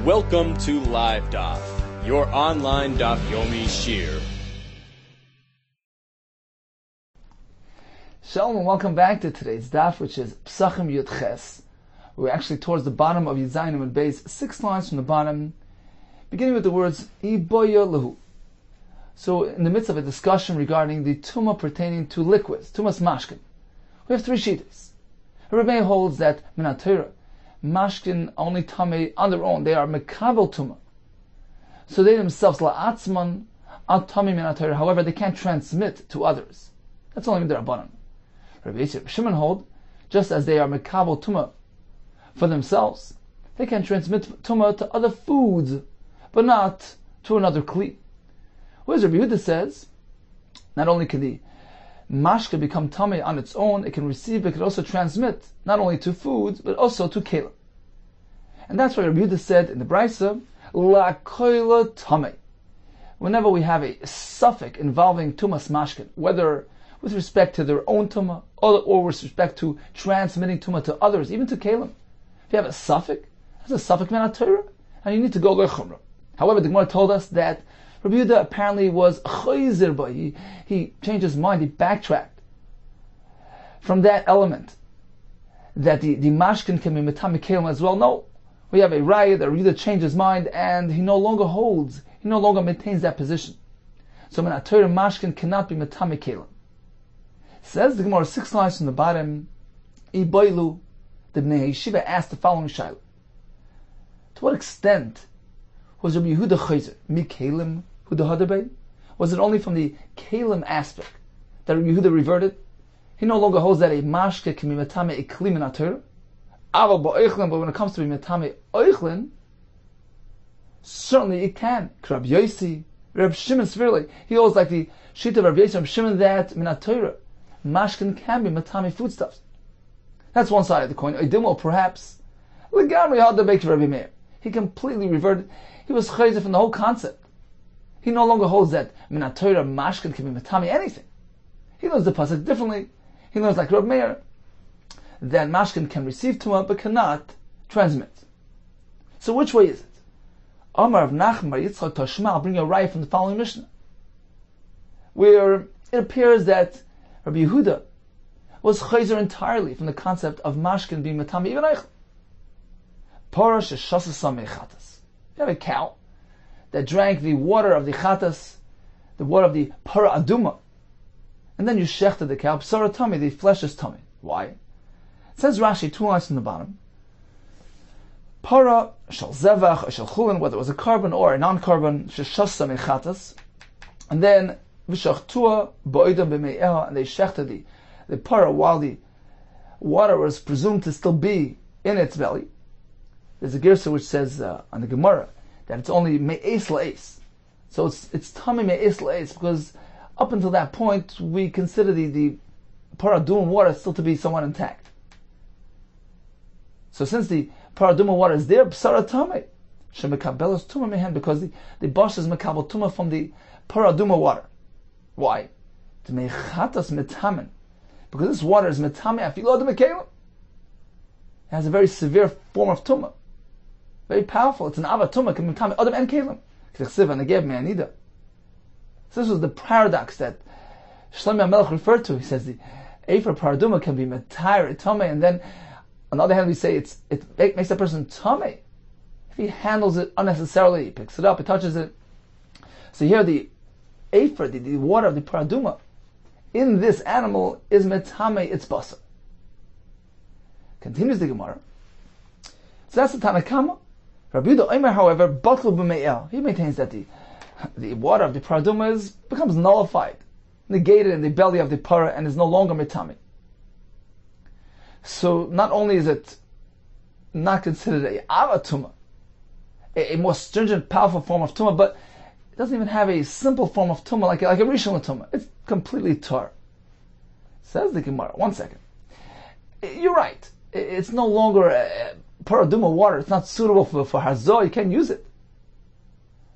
Welcome to Live Daf, your online Daf Yomi Shir. Shalom and welcome back to today's Daf, which is Pesachim Yud Ches. We're actually towards the bottom of Yud Zayin and Beis, 6 lines from the bottom, beginning with the words Iboya Lehu. So, in the midst of a discussion regarding the tumah pertaining to liquids, tumas mashkin, we have 3 shittas. Rabbi holds that Minat Torah, mashkin only tamei on their own, they are mekabel tumah. So they themselves la'atzman al tamei Minat Torah. However, they can't transmit to others. That's only the Rabbanan. Rabbi Shimon hold, just as they are mekabel tumah for themselves, they can transmit tumah to other foods, but not to another kli. Whereas Rabbi Yehuda says, not only can the mashka become tamei on its own, it can receive, but it can also transmit, not only to foods, but also to kelim. And that's why Rabbi Yehuda said in the Brisa, la koila tamei. Whenever we have a suffix involving tumas mashkin, whether with respect to their own tumah, or with respect to transmitting tumah to others, even to kelim. If you have a suffix, that's a suffix Minat Torah, and you need to go lechumrah. However, the Gemara told us that Rabbi Yehuda apparently was chayzer by. He changed his mind, he backtracked from that element that the mashkin can be metame kelim as well. No, we have a raya that Rabbi Yehuda changed his mind and he no longer maintains that position. So Minat Torah mashkin cannot be metame kelim. Says the Gemara 6 lines from the bottom, Iboilu, the Bnei Yeshiva asked the following shaila: to what extent was Rabbi Yehuda chayzer mikelim hudahadabei? Was it only from the kelim aspect that Rabbi Yehuda reverted? He no longer holds that a mashke can be metame a kli Minat Torah. Aval ba'oichlin, but when it comes to be metame oichlin, certainly it can. Rabbi Yosi, Rabbi Shimon severely, he holds like the sheet of Rabbi Yosi, Rabbi Shimon, that Minat Torah mashkin can be metame foodstuffs. That's one side of the coin. Or perhaps legamri hadabek Rabbi Meir. He completely reverted. He was chayzer from the whole concept. He no longer holds that Minat Torah mashkin can be metame anything. He learns the pasuk differently. He learns like Rabbi Meir that mashkin can receive tumah but cannot transmit. So which way is it? Amar of Nachman Yitzchak Tashma. I'll bring you a raya from the following Mishnah, where it appears that Rabbi Yehuda was chayzer entirely from the concept of mashkin being metame even eichel. Para sheshasasam mechatas. You have a cow that drank the water of the chatas, the water of the para aduma, and then you shechted the cow, psara tummy, the flesh is tummy. Why? It says Rashi 2 lines from the bottom. Para shal zevach or shal chulin, whether it was a carbon or a non-carbon, sheshasasam mechatas, and then v'shachtua ba'idam b'mei'eha, and they shechted the para while the water was presumed to still be in its belly. There's a girsa which says on the Gemara that it's only me'es la'es. So it's tummy me'es la'es, because up until that point we consider the paraduma water still to be somewhat intact. So since the paraduma water is there, psara tummy shemekabelos tumah mehen, because the bosh is mekabel tumah from the paraduma water. Why? To mechatas metamen, because this water is metame afilo de mekelim. It has a very severe form of tumah. Very powerful. It's an ava tumah, can metame adam and kelim. K'techsiv anegev me'anida. So this was the paradox that Shlomo HaMelech referred to. He says the Efer paraduma can be metayr tumah, and then on the other hand we say it makes a person tumah if he handles it unnecessarily. He picks it up, he touches it. So here the Efer, the water of the paraduma in this animal is metame its basar. Continues the Gemara. So that's the Tanakama. Rabbi Yehuda Omer, however, batlu b'me'el. He maintains that the water of the paraduma becomes nullified, negated in the belly of the para, and is no longer metame. So not only is it not considered a ava tumah, a more stringent, powerful form of tumah, but it doesn't even have a simple form of tumah like a rishon tumah. It's completely tar. Says the Gemara. 1 second. You're right. It's no longer a paraduma water. It's not suitable for hazor. You can't use it.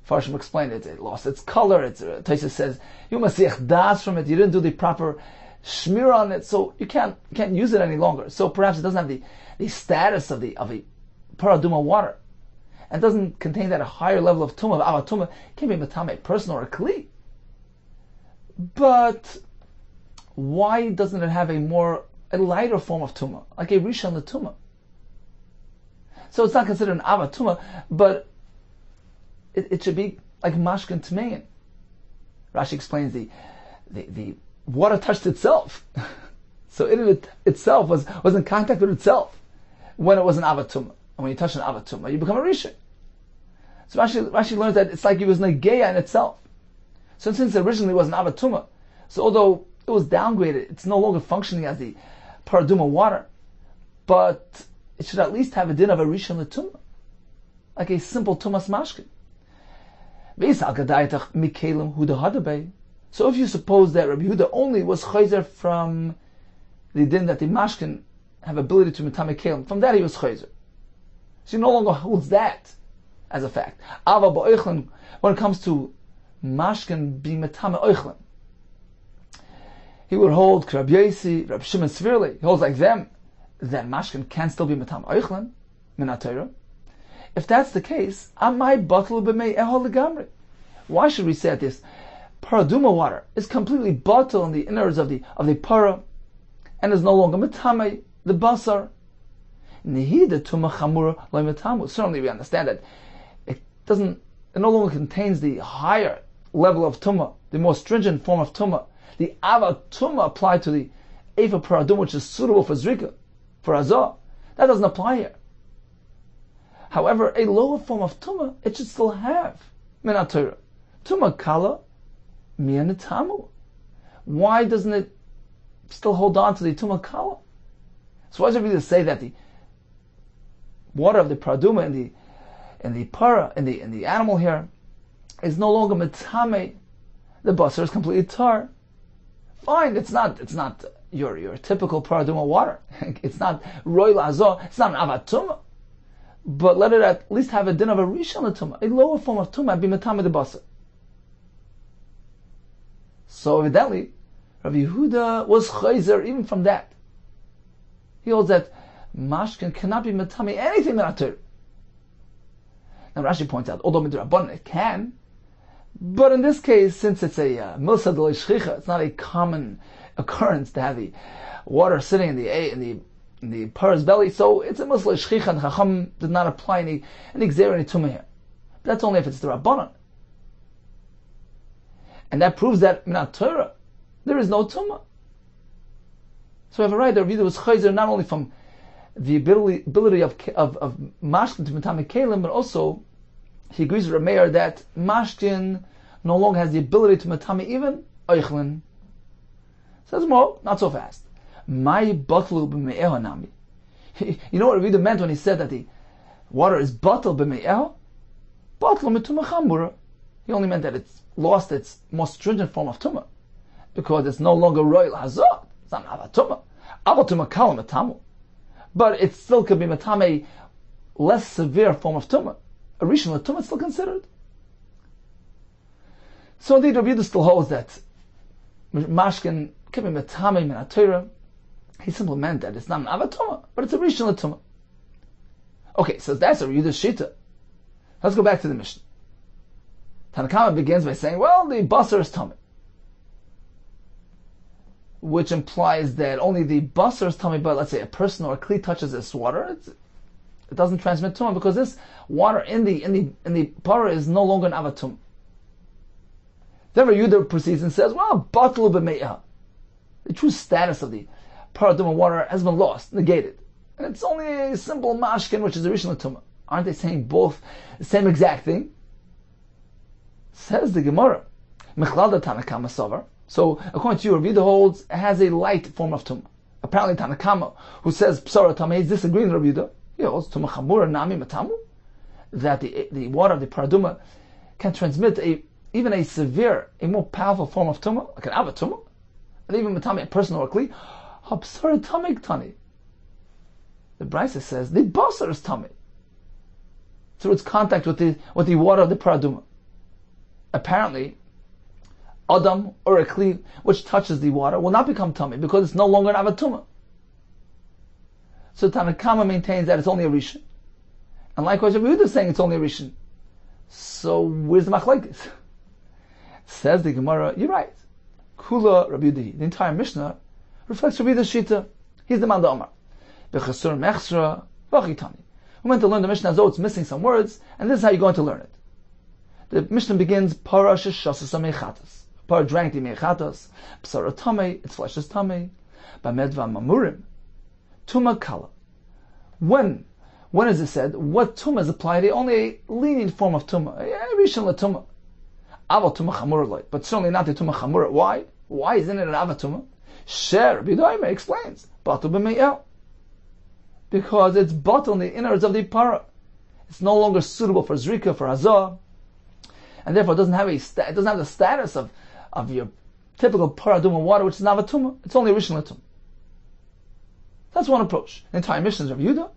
Farshim explained it. It lost its color. Taisa says you must see das from it. You didn't do the proper shmir on it, so you can't use it any longer. So perhaps it doesn't have the status of a paraduma water. and doesn't contain that higher level of tumah, of avatuma, it can be matame, a person or a kli. But why doesn't it have a lighter form of tumah, like a rishon tumah? So it's not considered an avatuma, but it should be like mashkin tmein. Rashi explains the water touched itself. So it itself was in contact with itself when it was an avatuma. And when you touch an avatuma, you become a rishon. So Rashi learns that it's like it was negeya in itself. So since it originally was an avatuma, so although it was downgraded, it's no longer functioning as the paraduma water, but it should at least have a din of a rishon l'tumah, like a simple tumas mashkin. So if you suppose that Rabbi Yehuda only was chayzer from the din that the mashkin have ability to mitame kelim, from that he was chayzer. So he no longer holds that as a fact. Ava ba'oichlin, when it comes to mashkin being mitame oichlin, he would hold Rabbi Yosi, Rabbi Shimon severely. He holds like them, that mashkin can still be mitame oichlin, minat Torah. If that's the case, amai batel b'mei ehol legamri. Why should we say that this paraduma water is completely batel in the innards of the para, and is no longer mitame the basar? Nihida tuma chamura lo mitamu. Certainly, we understand that it no longer contains the higher level of tuma, the more stringent form of tuma, the ava tuma applied to the eva paraduma, which is suitable for zrika, for azah. That doesn't apply here. However, a lower form of tumah it should still have minat Torah. Tumah kala miyanitamu. Why doesn't it still hold on to the tumah kala? So why should we say that the water of the paraduma and the para and the animal here is no longer mitame? The basar is completely tar. Fine, it's not your typical paraduma water. It's not roy la'azah. It's not an avatuma. But let it at least have a din of a rishon tumah, a lower form of tumah, be mitame the basar. So evidently, Rabbi Yehuda was chayzer even from that. He holds that mashkin cannot be mitame anything minat Torah. Now Rashi points out, although midrabanan it can, but in this case, since it's a milsa de l'shchicha, it's not a common occurrence to have the water sitting in the para's belly, so it's a milsa l'shchicha, and Chacham did not apply any gzera, any tumah here. But that's only if it's the rabbanan. And that proves that minat Torah there is no tumah. So we have a right that Rabbi Yehuda was chayzer not only from the ability of mashkin to mitame kelim, but also he agrees with Rameir that mashkin no longer has the ability to mitame even oichlin. Says more, not so fast. My batlu b'me'eho nami. You know what Rabbi Yehuda meant when he said that the water is batal b'me'eho? Batlu mituma chamura. He only meant that it's lost its more stringent form of tumah, because it's no longer royal hazard. It's not avatuma. Avatuma kala matamu. But it still could be matame, less severe form of tumah. A rishon tumah is still considered. So indeed, Rabbi Yehuda still holds that mashkin can be matame minat Torah. He simply meant that it's not an avatuma, but it's a rishon tumah. Okay, so that's a Rabbi Yehuda's shita. Let's go back to the Mishnah. Tanakama begins by saying, well, the basar is tummy, which implies that only the basar is tummy, but let's say a person or a kli touches this water, it doesn't transmit tumah, because this water in the para is no longer an avatum. Then Rabbi Yehuda proceeds and says, well, batlu b'me'ah. The true status of the paraduma water has been lost, negated. And it's only a simple mashkin, which is a rishon tumah. Aren't they saying both the same exact thing? Says the Gemara, Mechlada Tanakama Sovar. So according to you, Rabbi Yehuda holds it has a light form of tumah. Apparently Tanakama, who says Psara Tameh, he's disagreeing with Rabbi Yehuda. He holds tumah chamura nami matamu, that the water of the paraduma can transmit even a severe, a more powerful form of tumah, like an avatuma, and even matame, a person or a kli. Hapsara tamik tani. The Brisa says the basar is tamik through its contact with the water of the paraduma. Apparently, Adam or a kli which touches the water will not become tummy because it's no longer an avatuma. So Tanakama maintains that it's only a rishon, And likewise, Rabbi Yehuda is saying it's only a Rishon. So where's the machlokes? Says the Gemara, you're right. Kula Rabbi Yehuda, the entire Mishnah reflects Rabbi Yehuda's Shita. He's the man the Omar. Bechasur mechsra v'chitani. We meant to learn the Mishnah as though it's missing some words, and this is how you're going to learn it. The Mishnah begins, Para sheshasas mechatas. Para drank the mechatas. Psara tamei, its flesh is tamei. Bamedva mamurim. Tuma kala. When is it said? What tuma is applied? Only a lenient form of tuma. Rishon la tuma. Aval tuma chamura loy. But certainly not the tuma chamura. Why? Why isn't it an ava tuma? Sher B'Doime explains. Batul b'me'el. Because it's batul in the innards of the para. It's no longer suitable for zrika, for hazah, and therefore it doesn't have the status of your typical paraduma water, which is navatuma. It's only rishon latum. That's one approach. The entire mission is Rabbi Yehuda,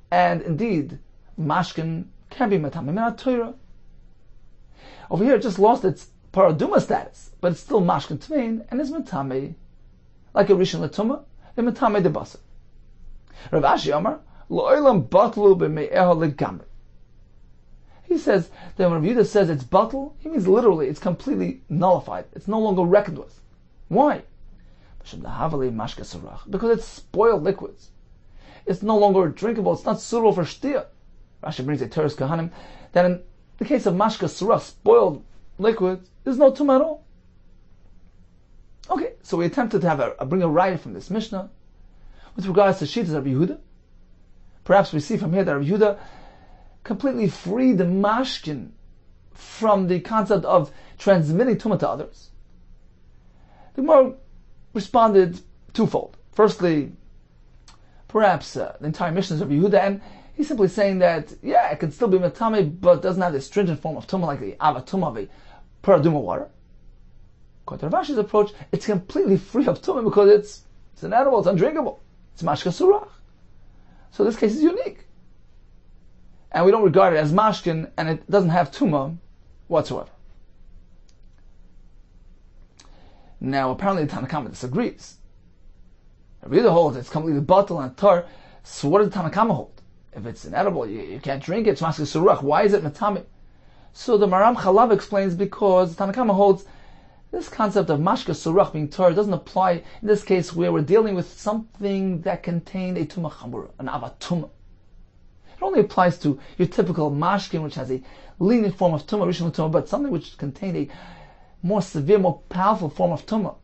and indeed, mashkin can be matame min Torah. Over here, it just lost its paraduma status, but it's still mashkin tmein, and is matame like a rishon latuma, the matame de basa. Rav Ashi Amar, Lo'olam batlu b'me'eha legamri. He says that when Rabbi Yehuda says it's batul, he means literally it's completely nullified. It's no longer reckoned with. Why? Because it's spoiled liquids. It's no longer drinkable. It's not suitable for shtia. Rashi brings a teres kahanim that in the case of mashka surah, spoiled liquids, there's no tumah at all. Okay, so we attempted to have bring a raya from this Mishnah with regards to Shittas Rabbi Yehuda. Perhaps we see from here that Rabbi Yehuda completely freed the mashkin from the concept of transmitting tumah to others. The Gemara responded twofold. Firstly, perhaps the entire Mishnah is Rabbi Yehuda, and he's simply saying that, yeah, it can still be metame, but doesn't have the stringent form of tumah like the ava tumah of a paraduma water. According to Rav Ashi's approach, it's completely free of tumah because it's inedible, it's undrinkable. It's mashka surah. So this case is unique. And we don't regard it as mashkin, and it doesn't have tumah whatsoever. Now, apparently the Tanakama disagrees. Rabbi Yehuda holds it's completely batal and tar. So what does the Tanakama hold? If it's inedible, you can't drink it, it's mashka surah. Why is it matame? So the Maram Chalav explains because the Tanakama holds this concept of mashka surah being tar doesn't apply in this case where we're dealing with something that contained a tumah chamura, an avatuma. It only applies to your typical mashkin, which has a lenient form of tumah, rishon tumah, but something which contained a more severe, more powerful form of tumah.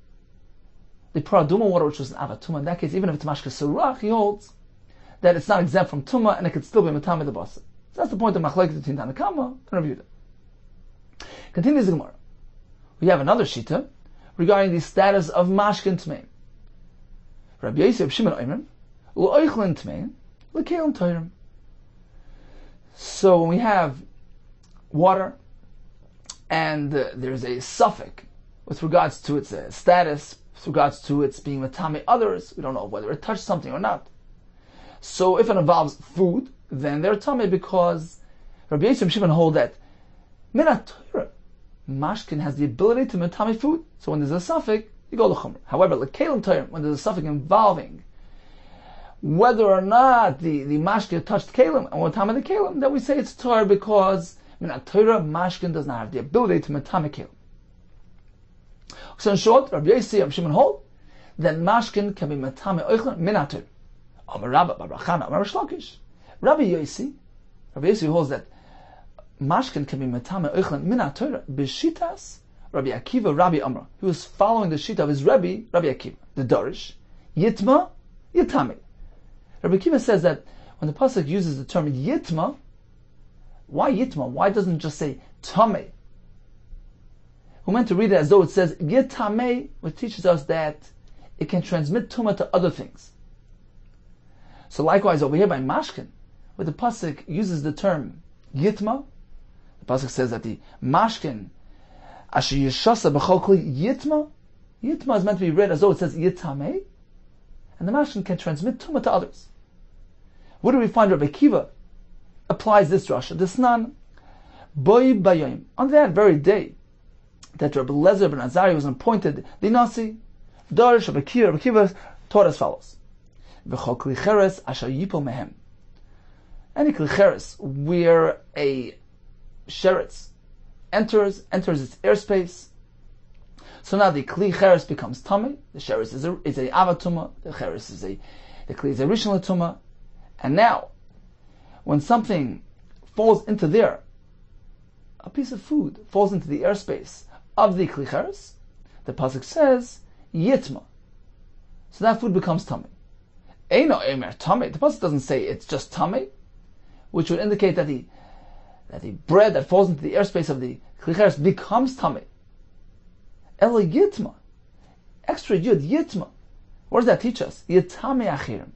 The paraduma water, which was an avatuma, in that case, even if it's mashka surah, he holds that it's not exempt from tumah and it could still be matame the basa. So that's the point of machlokes between Tanakama and Rabbi Yehuda. Continues the Gemara. We have another shita regarding the status of mashkin tmein. Rabbi Yosef Shimon Oimrim, lo'oichlin tmein, l'kelim toirim. So when we have water and there's a suffix with regards to its status, with regards to its being matame others, we don't know whether it touched something or not. So if it involves food, then they're tame because Rabbi Yosef Shimon hold that minat Torah, mashkin has the ability to matame food. So when there's a suffix, you go l'chumr. However, l'kelim toirim, when there's a suffix involving whether or not the mashkin touched kalim, and what time of the kalim, then we say it's tar because minat Torah, mashkin does not have the ability to matame kalim. So in short, Rabbi Yosef Shimon hold that mashkin can be matame oichlin minat Torah. Amar Rabba, Babrachana, Amar Shlokish. Rabbi Yosef holds that mashkin can be matame oichlin minat Torah b'shitas Rabbi Akiva, Rabbi Amra. He was following the shita of his Rabbi Akiva, the Darish. Yitma, Yitame. Rabbi Akiva says that when the pasuk uses the term Yitma, why Yitma? Why doesn't it just say Tame? We're meant to read it as though it says Yitame, which teaches us that it can transmit tumah to other things. So likewise over here by mashkin, where the pasuk uses the term Yitma, the pasuk says that the mashkin asher yishasa b'chol kli Yitma, Yitma is meant to be read as though it says Yitame, and the mashkin can transmit tumah to others. Where do we find Rabbi Akiva applies this drasha? This nan, boy bayim, on that very day that Rabbi Lezer ben Azari was appointed the Nasi, Darish Rabbi Akiva taught as follows: V'chol kli cheres asher yipol mehem. Any kli cheres where a sheretz enters its airspace, so now the kli cheres becomes tummy. The sheretz is a avatuma. The cheres is the kli is a rishon latuma. And now, when something falls into there, a piece of food falls into the airspace of the kli cheres, the pasuk says yitma. So that food becomes tummy. Eino emer tummy. The pasuk doesn't say it's just tummy, which would indicate that the bread that falls into the airspace of the kli cheres becomes tummy. Ela yitma. Extra yud, yitma. What does that teach us? Yitame achirim.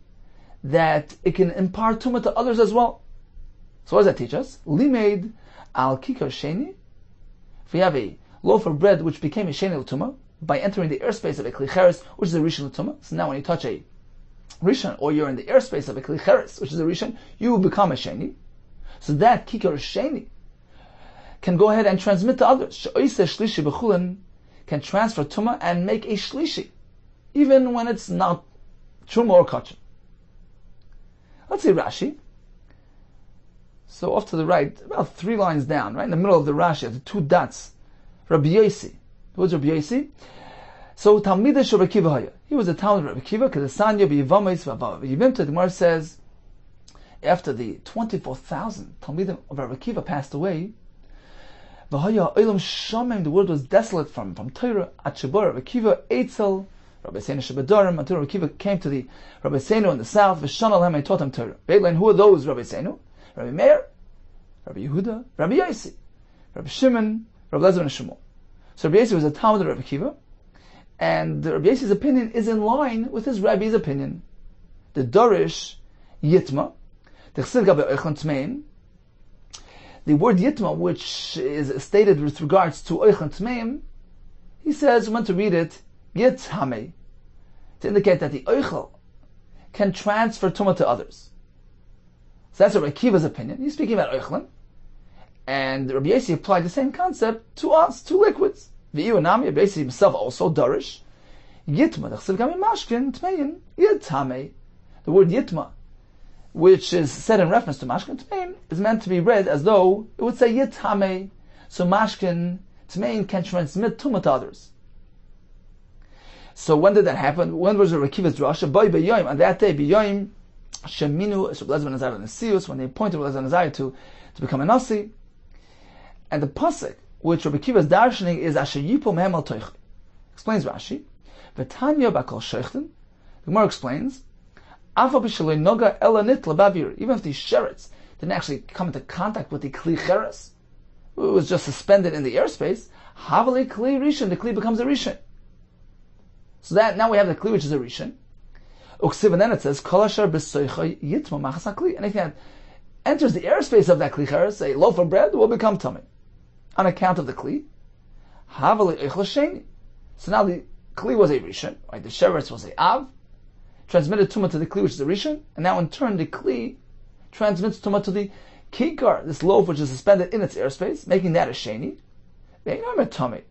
That it can impart tumah to others as well. So what does that teach us? Limeid al kikar sheni. If we have a loaf of bread which became a sheni l'tumah by entering the airspace of a kli cheres, which is a rishon l'tumah. So now when you touch a rishon, or you're in the airspace of a kli cheres, which is a rishon, you will become a sheni. So that kikar sheni can go ahead and transmit to others. She'oiseh shlishi b'chulin can transfer tumah and make a shlishi, even when it's not truma or kachim. Let's say Rashi. So off to the right, about 3 lines down, right in the middle of the Rashi, the 2 dots, Rabbi Yosi. Who's Rabbi Yosi? So Talmidah Rabbi Kiva Haya. He was a Talmud of Rabbi Kiva, Kedesanya b'Yivamis v'Yibimta. The Gemara says, after the 24,000 Talmidim of Rabbi Kiva passed away, V'Haya Olam Shamim, the world was desolate from Torah, at Shabor Rabbi Kiva Eitzel, Rabbi Seinu Shebedarim, until Rabbi Kiva came to the Rabbi Seinu in the south, V'Shan Alhem, and taught him Torah. Beitlein, who are those Rabbi Seinu? Rabbi Meir, Rabbi Yehuda, Rabbi Yosi, Rabbi Shimon, Rabbi Lezer, and Shmuel. So Rabbi Yosi was a Talmud of Rabbi Kiva, and Rabbi Yosi's opinion is in line with his Rabbi's opinion. The Dorish Yitma, the Chesiv Gabe Oichlin Tmeim, the word Yitma, which is stated with regards to Oichlin Tmeim, he says, we want to read it, Yithamei, to indicate that the Oichel can transfer Tumah to others. So that's Rabbi Kiva's opinion. He's speaking about Oichlin. And Rabbi Yosi applied the same concept to us, to liquids. V'yu anami, Rabbi Yosi himself also Darish. Yitma, the Chesiv Gami Mashkin, Tmein, Yithamei. The word Yitma, which is said in reference to Mashkin Tmein, is meant to be read as though it would say Yithamei. So Mashkin Tmein can transmit Tumah to others. So when did that happen? When was Rabbi Kiva's drasha? By B'yoyim, on that day, B'yoyim, Sheminu, Rabbi Lezer Nazar and Nesius, when they appointed Rabbi Lezer Nazar to become a Nasi. And the pasuk, which Rabbi Kiva is darshaning, is Asher Yipol Mehem Al Toich. Explains Rashi. V'tanya Bakol Sheichten. The Gemara explains, Afa B'Shaloi Noga Ela Nitla Bavir. Even if the sheretz didn't actually come into contact with the Kli Cheres, it was just suspended in the airspace, Havali Kli Rishon, the Kli becomes a Rishon. So that now we have the Kli, which is a Rishon. Uksiv, and then it says, Kol Asher B'Soicha Yitma Machas HaKli. Anything that enters the airspace of that Kli Cheres, a loaf of bread, will become tummy. On account of the Kli. Havali Eichel Sheni. So now the Kli was a Rishon, right? The sheretz was a Av, transmitted Tumah to the Kli, which is a Rishon, and now in turn the Kli transmits Tumah to the Kikar, this loaf which is suspended in its airspace, making that a Sheni. Tummy.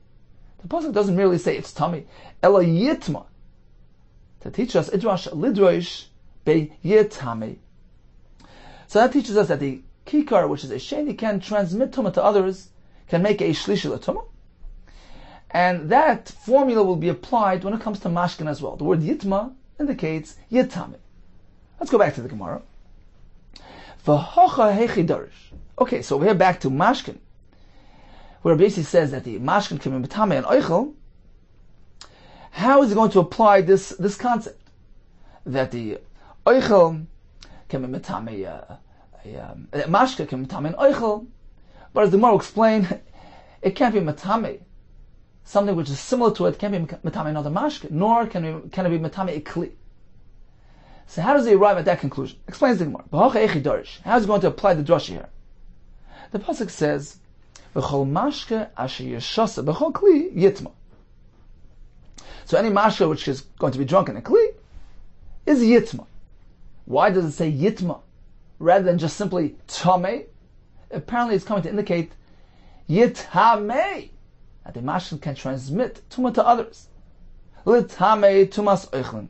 The pasuk doesn't merely say it's tummy. Ela Yitma. To teach us, Idrash Lidroish Be Yitame. So that teaches us that the Kikar, which is a Sheni, can transmit Tumah to others, can make a Shlishi Tumah. And that formula will be applied when it comes to Mashkin as well. The word Yitma indicates Yitame. Let's go back to the Gemara. V'hocha hechi darish. Okay, so we're back to Mashkin, where basically says that the Mashkin can be Metame and Oichel. How is he going to apply this concept? That the Oichel can be Metame, Mashkin can be Metame and Oichel. But as the Gemara will explain, it can't be Metame. Something which is similar to it can't be Metame another Mashkin, nor can it be Metame a Kli. So how does he arrive at that conclusion? Explains the Gemara. How is he going to apply the drasha here? The pasuk says, "V'chol mashke asher yeshasa b'chol kli yitma." So any mashke which is going to be drunk in a kli is yitma. Why does it say yitma rather than just simply tamei? Apparently, it's coming to indicate yitamei, that the mashke can transmit tumah to others. Litamei tumas oichlin.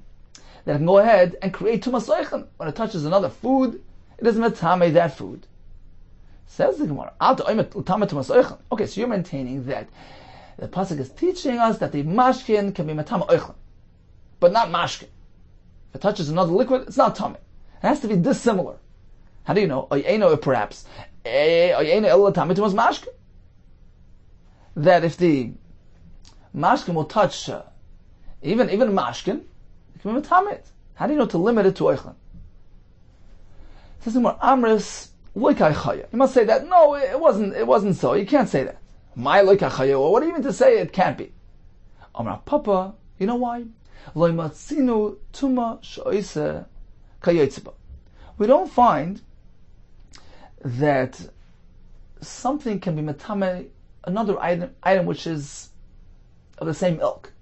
That it can go ahead and create tumas oichlin. When it touches another food, it is metame that food. Says the Gemara, okay, so you're maintaining that the pasuk is teaching us that the mashkin can be metame oichlan, but not mashkin. If it touches another liquid, it's not tummy. It has to be dissimilar. How do you know? Perhaps that if the mashkin will touch even mashkin, it can be metamit. How do you know to limit it to oichlan? Says the Gemara, Amris loikai chaya. You must say that. No, it wasn't so. You can't say that. My loikai chaya. Well, what do you mean to say it can't be? Amra Papa. You know why? Loi matzinu tuma shoise kayotzeba. We don't find that something can be metame another item which is of the same ilk,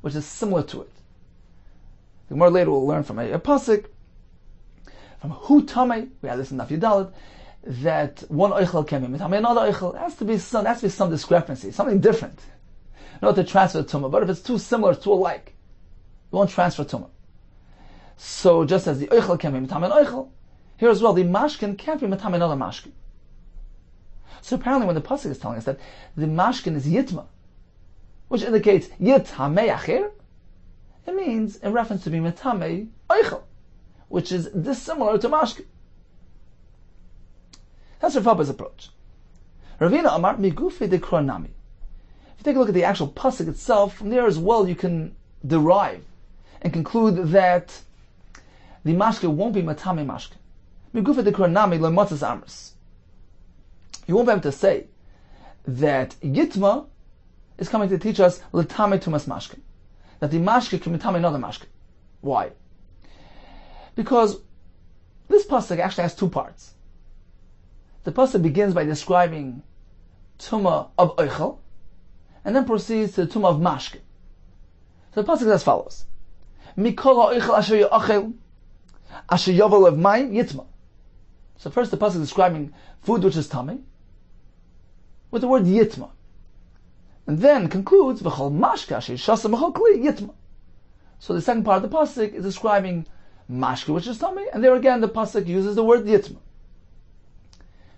which is similar to it. The Gemara later will learn from a pasuk from hu tamei. We have this in Daf Yudalet that one oichel can be metame another oichel. There has to be some discrepancy, something different. Not to transfer tumah, but if it's too similar, too alike, you won't transfer tumah. So just as the oichel can be metame an oichel, here as well, the mashkin can't be metame another mashkin. So apparently when the pasuk is telling us that the mashkin is yitma, which indicates yitame acher, it means in reference to being metame oichel, which is dissimilar to mashkin. That's Rav Papa's approach. Ravina Amar migufi de kronami. If you take a look at the actual pasuk itself, from there as well you can derive and conclude that the mashkin won't be metame mashkin. Migufi de kronami lo matzas amris. You won't be able to say that Yitma is coming to teach us L'tame Tumas Mashkin, that the Mashkin can metame another Mashkin. Why? Because this pasuk actually has two parts. The pasuk begins by describing Tuma of Oichel, and then proceeds to the Tuma of Mashkin. So the pasuk is as follows: Mikol ha'oichel asher ya'achel asher yovel of mayim Yitma. So first the pasuk is describing food which is tummy, with the word yitma, and then concludes v'chol mashka she'shasa b'chol kli yitma. So the second part of the pasuk is describing mashka, which is tummy, and there again the pasuk uses the word yitma.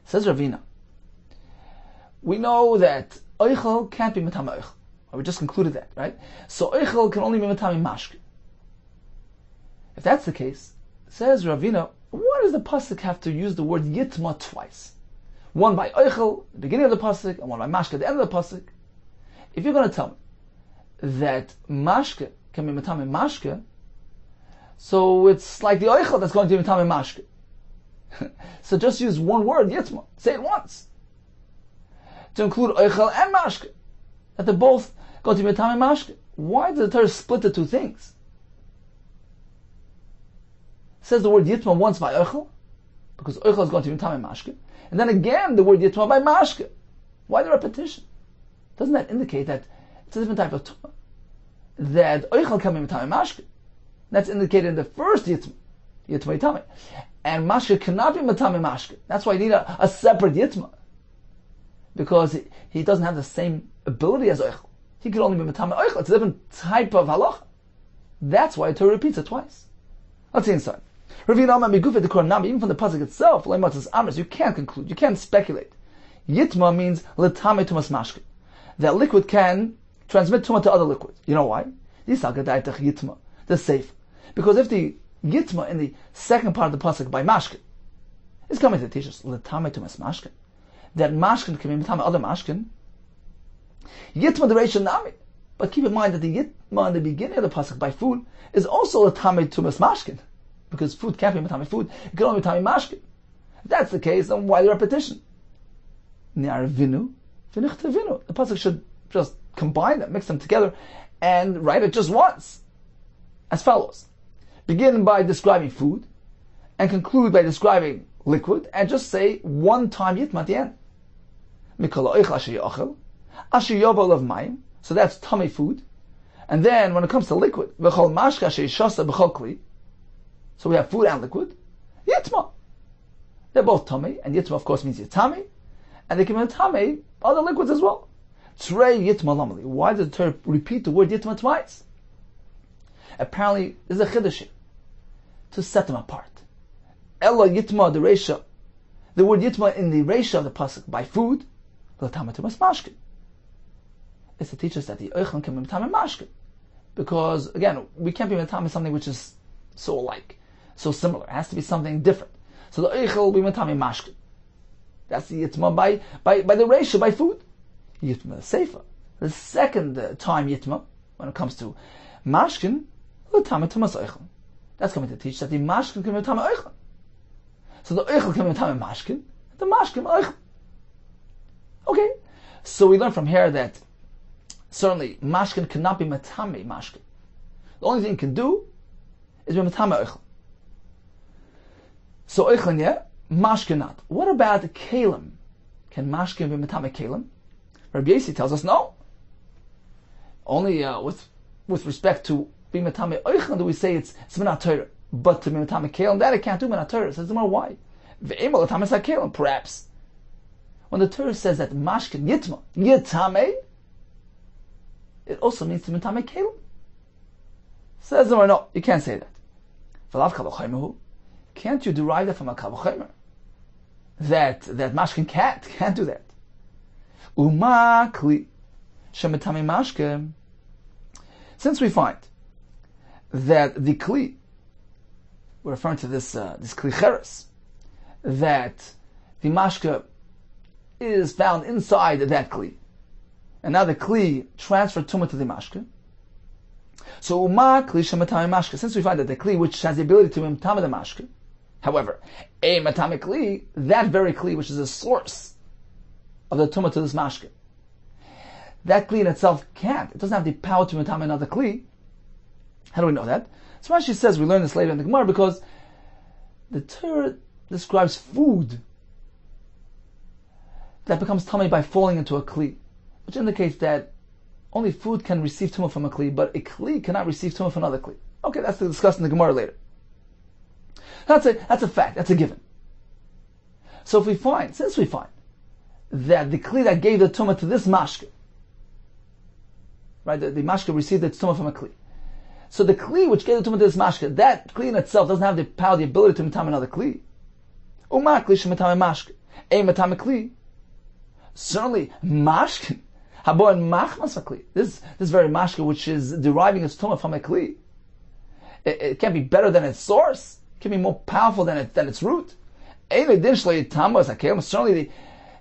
Says Ravina, we know that oichel can't be metame oichel. We just concluded that, right? So oichel can only be metame mashka. If that's the case, says Ravina, why does the pasuk have to use the word yitma twice? One by oichel, the beginning of the pasuk, and one by mashka, at the end of the pasuk. If you're going to tell me that mashka can be metame mashka, so it's like the oichel that's going to be metame mashka. So just use one word, yitma. Say it once. To include oichel and mashka, that they're both going to be metame mashka. Why does the Torah split the two things? It says the word yitma once by oichel, because oichel is going to be metame mashka. And then again, the word yitma by mashka. Why the repetition? Doesn't that indicate that it's a different type of tumah? That oichel can be metame mashka. That's indicated in the first yitma yitama. And mashka cannot be metame mashka. That's why you need a separate yitma. Because he doesn't have the same ability as oichel. He can only be metame oichel. It's a different type of halacha. That's why Torah repeats it twice. Let's see inside. Even from the pasuk itself, you can't conclude, you can't speculate. Yitma means l'tame tumas mashkin. That liquid can transmit tumah to other liquids. You know why? Yitma, the safe. Because if the yitma in the second part of the pasuk by mashkin is coming to teach us l'tame tumas mashkin, that mashkin can be l'tame other mashkin, yitma the reisha nami. But keep in mind that the yitma in the beginning of the pasuk by food is also l'tame tumas mashkin. Because food can't be metame food, it can only be metame mashkin. If that's the case, then why the repetition? The pasuk should just combine them, mix them together, and write it just once. As follows. Begin by describing food, and conclude by describing liquid, and just say one time yitma at the end. So that's tummy food. And then when it comes to liquid, so we have food and liquid. Yitma. They're both tummy, and yitma of course means yitami, and they can be tummy other liquids as well. Trey yitma lamali. Why does the Torah repeat the word yitma twice? Apparently, there's a chiddush to set them apart. Ella yitma the reisha. The word yitma in the reisha of the pasuk by food, l'tama tumas mashkin. It's to teach us that the oichel can be metame mashkin, because again we can't be metame something which is so alike, so similar. It has to be something different. So the oichel will be metame mashkin. That's the yitma by the reisha by food. Yitma seifa. The second time yitma when it comes to mashkin, l'tama tumas oichel. That's coming to teach that the mashkin can be metame oichel. So the oichel can be metame mashkin, the mashkin oichel. Okay, so we learn from here that certainly mashkin cannot be metame mashkin. The only thing it can do is be metame oichel. So oichel yeah, mashkin not. What about kalim? Can mashkin be metame kalim? Rabbi Yossi tells us no. Only with respect to being metame oichel do we say it's minat Torah. But to be metame kalim, that it can't do minat Torah. Says the more why? Ve'emal l'tames ha'kalim. Perhaps when the Torah says that mashkin yitma yitame, it also means to metame kalim. Says the more no, you can't say that. V'lav kavachaymehu. Can't you derive that from a kavachaymer? That mashkin can't do that. Uma kli shemetame mashkin. Since we find that the kli, we're referring to this kli cheres, that the mashka is found inside that kli, and now the kli transferred tumah to the mashka. So uma kli shemetame mashka. Since we find that the kli which has the ability to metame the mashka, however, a metame kli, that very kli which is the source of the tumah to this mashka, that kli in itself can't. It doesn't have the power to metame another kli. How do we know that? So Rashi says we learn this later in the Gemara because the Torah describes food that becomes tummy by falling into a kli, which indicates that only food can receive tumah from a kli, but a kli cannot receive tumah from another kli. Okay, that's discussed in the Gemara later. That's a fact. That's a given. So since we find that the kli that gave the tumah to this mashke, right, the mashke received its tumah from a kli. So the kli which gave the tumah to this mashke, that kli in itself doesn't have the power, the ability to metame another kli. Uma kli shemetame mashke, a metame kli. Certainly, mashke, habon machmas kli. This very mashke which is deriving its tumah from a kli, it can't be better than its source. It can be more powerful than its root. Certainly,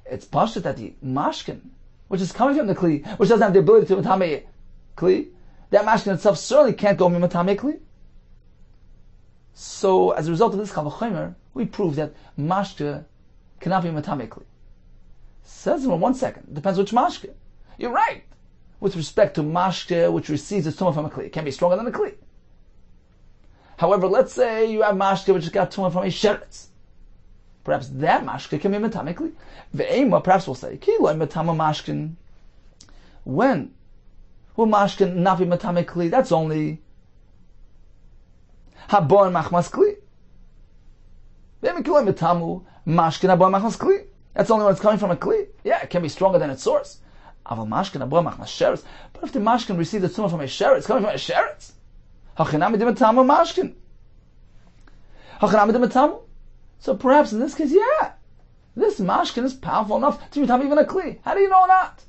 it's pashut that the mashkin, which is coming from the kli, which doesn't have the ability to metame kli, that mashkin itself certainly can't go metame kli. So, as a result of this kavachomer, we prove that mashke cannot be metame kli. Says in 1 second, depends which mashke. You're right. With respect to mashke which receives its tumah from a kli, it can be stronger than a kli. However, let's say you have mashke which has got tumah from a sheretz. Perhaps that mashke can be metame kli. Ve'ema, perhaps we'll say, ki loy metame mashkin. When will mashkin not be metame kli? That's only habon machmas kli. Ve'ema ki loy metamu mashkin habon machmas kli. That's only when it's coming from a kli. Yeah, it can be stronger than its source. Aval mashkin habon machmas sheretz. But if the mashkin receives the tumah from a sheretz, it's coming from a sheretz. Hachinami de metamu mashkin. Hachinami de metamu. So perhaps in this case, yeah, this mashkin is powerful enough to become even a kli. How do you know that?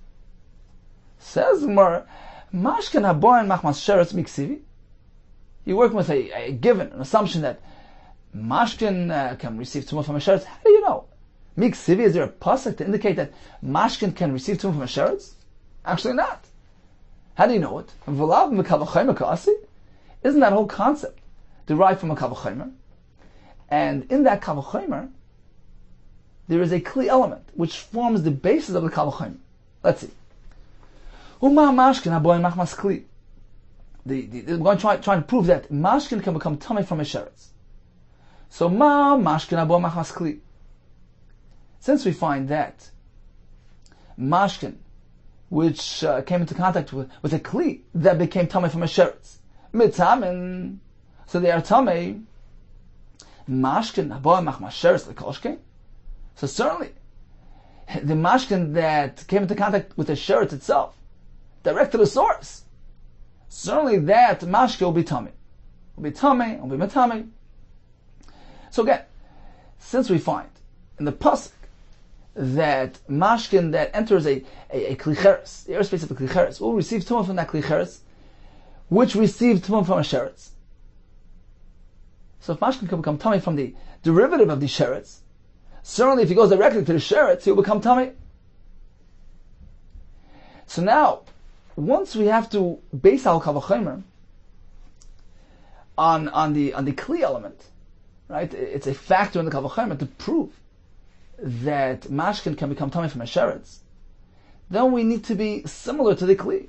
Says Gemara, mashkin haboin machmas sheretz miksivi. You're working with a given, an assumption that mashkin can receive tumah from a sheretz. How do you know? Miksivi, is there a pasuk to indicate that mashkin can receive tumah from a sheretz? Actually not. How do you know it? V'lav mekavachomer ka'asi? Isn't that whole concept derived from a kavachomer? And in that kavachomer, there is a kli element which forms the basis of the kavachomer. Let's see. Uma mashkin haboin machmas kli. We're going to try and prove that mashkin can become tummy from a sheretz. So ma mashkin haboin machmas kli. Since we find that mashkin, which came into contact with a kli that became tummy from a sheretz, mitzamin, so they are tummy. Mashkin haboin machmas sheretz lekoshke. So certainly, the mashkin that came into contact with the sheretz itself, direct to the source, certainly that mashkin will be tummy. Will be tummy, will be metame. So again, since we find in the pasuk that mashkin that enters a klicheres, the airspace of a klicheres, will receive tumah from that klicheres, which received tumah from a sheretz. So if mashkin can become tummy from the derivative of the sheretz, certainly if he goes directly to the sheretz, he will become tummy. So now, once we have to base al kavachomer on the kli element, right? It's a factor in the kavachomer to prove that mashkin can become tummy from a sheretz. Then we need to be similar to the kli.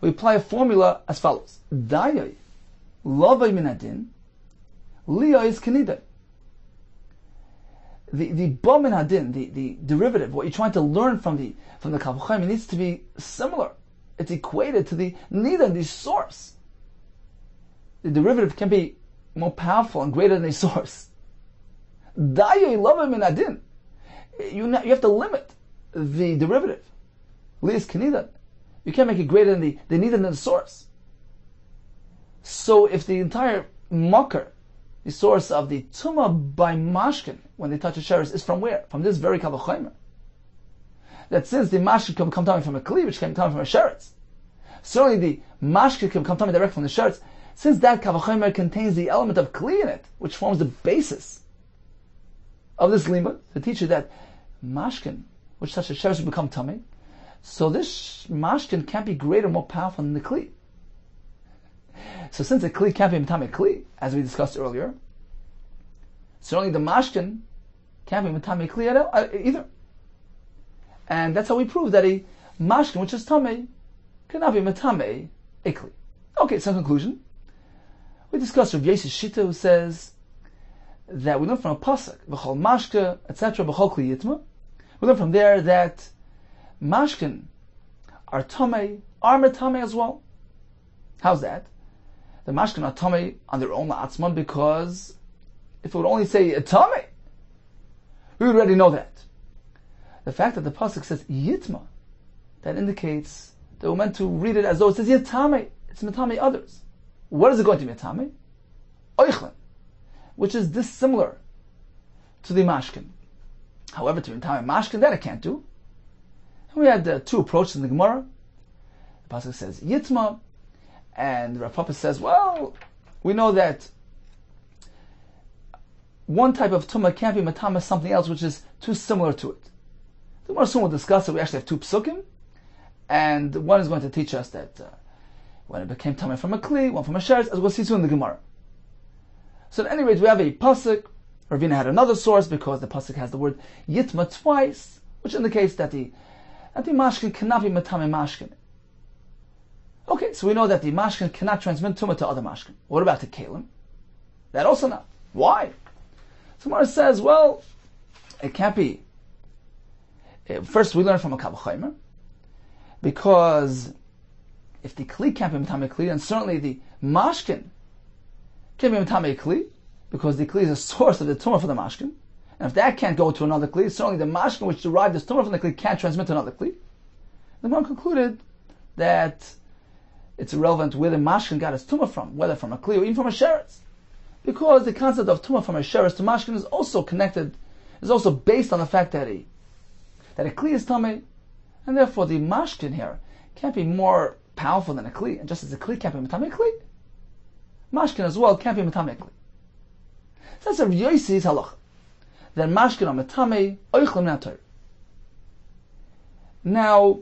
We apply a formula as follows: Dayai lavai minadin liya is kanida. The ba min hadin, the derivative, what you're trying to learn from the kavachomer needs to be similar. It's equated to the nida, the source. The derivative can be more powerful and greater than the source. Dayai lavai minadin. You have to limit the derivative. Li is kanida. You can't make it greater than the nida than the source. So if the entire makar, the source of the tumah by mashkin, when they touch a sheretz, is from where? From this very kavachomer. That since the mashkin can come tummy from a kli, which can come from a sheretz, certainly the mashkin can come tummy direct from the sheretz, since that kavachomer contains the element of kli in it, which forms the basis of this limud, to teach you that mashkin, which touch a sheretz, will become tummy. So this mashkin can't be greater, more powerful than the kli. So since the kli can't be mitame kli, as we discussed earlier, certainly the mashkin can't be mitame kli either. And that's how we prove that a mashkin, which is tame, cannot be mitame a kli. Okay, so in conclusion, we discussed Rabbi Yossi Shita, who says that we learn from a pasuk, v'chol mashke, etc., v'chol kli yitma. We learn from there that mashkin are metame as well. How's that? The mashkin are tame on their own la'atzman, because if it would only say tame, we would already know that. The fact that the pasuk says yitma, that indicates that we're meant to read it as though it says yitame, it's metame others. What is it going to be metame? Oichlen, which is dissimilar to the mashkin. However, to metame mashkin, that I can't do. And we had two approaches in the Gemara. The pasuk says yitma, and Rav Papa says, well, we know that one type of tumah can't be matama something else which is too similar to it. The Gemara soon will discuss that we actually have two psukim, and one is going to teach us that when it became tumah from a kli, one from a sheretz, as we'll see soon in the Gemara. So at any rate, we have a pasuk. Ravina had another source because the pasuk has the word yitma twice, which indicates that the mashkin cannot be matame mashkin. Okay, so we know that the mashkin cannot transmit tumah to other mashkin. What about the kalim? That also not. Why? Somebody says, well, it can't be. First, we learn from a kavachomer, because if the kli can't be mitame kli, then certainly the mashkin can be mitame kli, because the kli is a source of the tumah for the mashkin. And if that can't go to another kli, certainly the mashkin which derived this tumah from the kli can't transmit to another kli. The Gemara concluded that it's irrelevant where the mashkin got his tumah from, whether from a kli or even from a sheretz, because the concept of tumah from a sheretz to mashkin is also connected, is also based on the fact that a kli is tameh, and therefore the mashkin here can't be more powerful than a kli. And just as a kli can't be mitame kli, mashkin as well can't be mitame kli. So that's a Yossi's halacha. That mashkin are mitame oichlem nator. Now,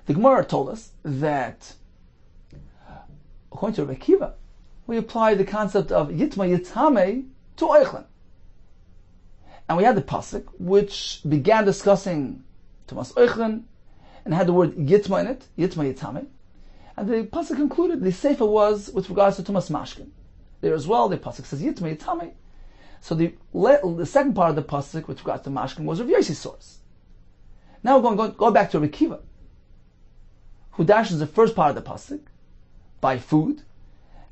the Gemara told us that according to Rabbi Akiva, we apply the concept of yitma yitame to oichlem. And we had the pasuk which began discussing Tumas Oichlen and had the word Yitma in it, Yitma Yitame. And the pasuk concluded, the sefer was with regards to Tumas Mashkin. There as well, the pasuk says Yitma Yitame. So the second part of the pasuk with regards to Mashkin was Rav Yossi's source. Now we're going to go back to Rabbi Akiva, who dashes the first part of the pasuk by food.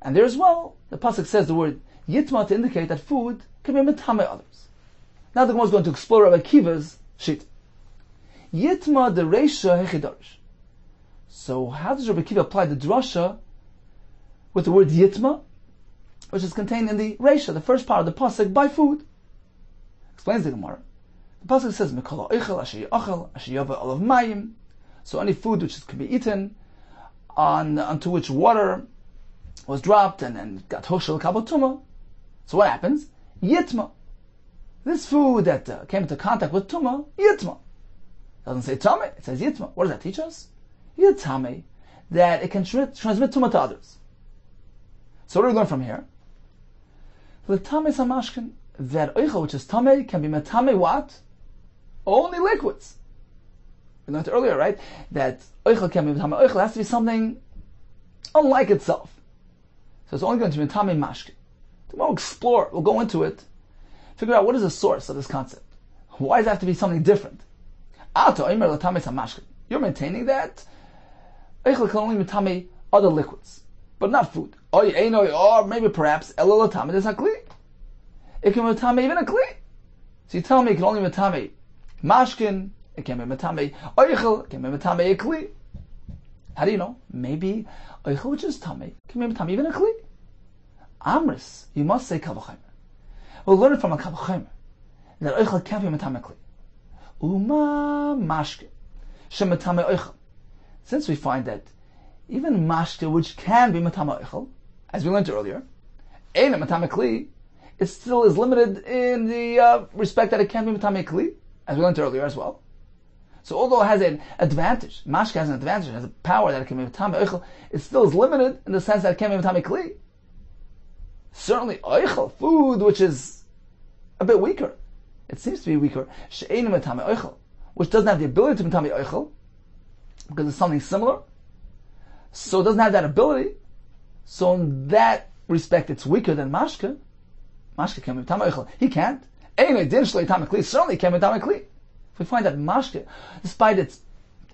And there as well, the pasuk says the word Yitma to indicate that food can be Mitame others. Now the Gemara is going to explore Rabbi Akiva's sheet. Yitma de Reisha Hechidarish. So how does Rabbi Akiva apply the drasha with the word Yitma which is contained in the Reisha, the first part of the pasuk, by food. Explains the Gemara. The pasuk says, "Mikol ha'ochel asher ya'achel asher yava olav mayim." So any food which can be eaten, onto which water was dropped and got hoshel kabotuma. So what happens? Yitma. This food that came into contact with tuma, yitma. It doesn't say tame, it says yitma. What does that teach us? Yitame, that it can transmit tuma to others. So what do we learn from here? The tame samashkin, that oichel which is tame can be metame what? Only liquids. We learned earlier, right? That oichel can be metame. Oichel has to be something unlike itself. So it's only going to be metame mashkin. We'll explore, we'll go into it, figure out what is the source of this concept. Why does it have to be something different? You're maintaining that Eichel can only metame other liquids, but not food. Or maybe perhaps it can metame even a kli. So you tell me it can only metame mashkin, it can be metame Eichel, it can be metame a kli. How do you know? Maybe Eichel which is tame can be metame even a kli. Amris, you must say kavachimer. We'll learn it from a kavachimer that oichel can't be metame kli. Uma mashke shemetame oichel. Since we find that even mashke which can be metame oichel, as we learned earlier, ain't metame kli, it still is limited in the respect that it can be metame kli, as we learned earlier as well. So although it has an advantage, mashke has an advantage, it has a power that it can be metame oichel, it still is limited in the sense that it can be metame kli. Certainly, oichel, food which is a bit weaker. It seems to be weaker. She'einu metame oichel, which doesn't have the ability to metame oichel, because it's something similar. So it doesn't have that ability. So in that respect, it's weaker than mashke. Mashke can metame oichel. He can't. Einu din shlo metame kli. Certainly can metame kli. If we find that mashke, despite its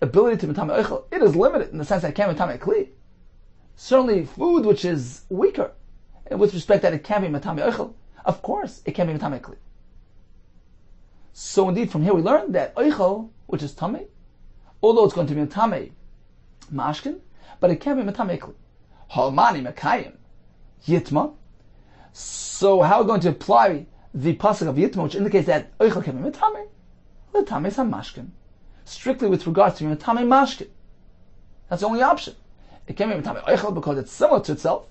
ability to metame oichel, it is limited in the sense that it can metame kli. Certainly, food which is weaker, with respect that it can be metame oichel, of course it can be metame kli. So indeed, from here we learn that oichel, which is tame, although it's going to be metame mashkin, but it can be metame kli. Halmani mekayim yitma. So how are we going to apply the pasuk of yitma, which indicates that oichel can be metame? Letame sam mashkin, strictly with regards to metame mashkin. That's the only option. It can be metame oichel because it's similar to itself.